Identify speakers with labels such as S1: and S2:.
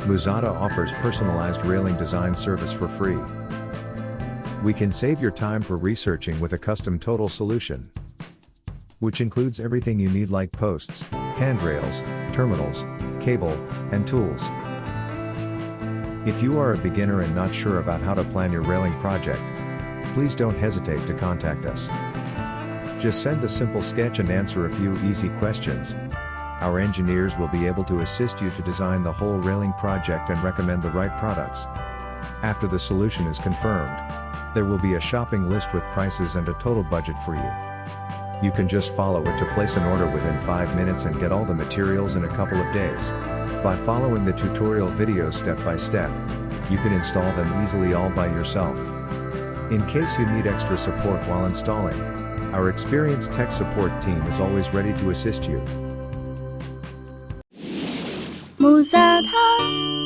S1: Muzata offers personalized railing design service for free. We can save your time for researching with a custom total solution, which includes everything you need like posts, handrails, terminals, cable, and tools. If you are a beginner and not sure about how to plan your railing project, please don't hesitate to contact us. Just send a simple sketch and answer a few easy questions. Our engineers will be able to assist you to design the whole railing project and recommend the right products. After the solution is confirmed, there will be a shopping list with prices and a total budget for you. You can just follow it to place an order within 5 minutes and get all the materials in a couple of days. By following the tutorial video step by step, you can install them easily all by yourself. In case you need extra support while installing, our experienced tech support team is always ready to assist you.
S2: Muzata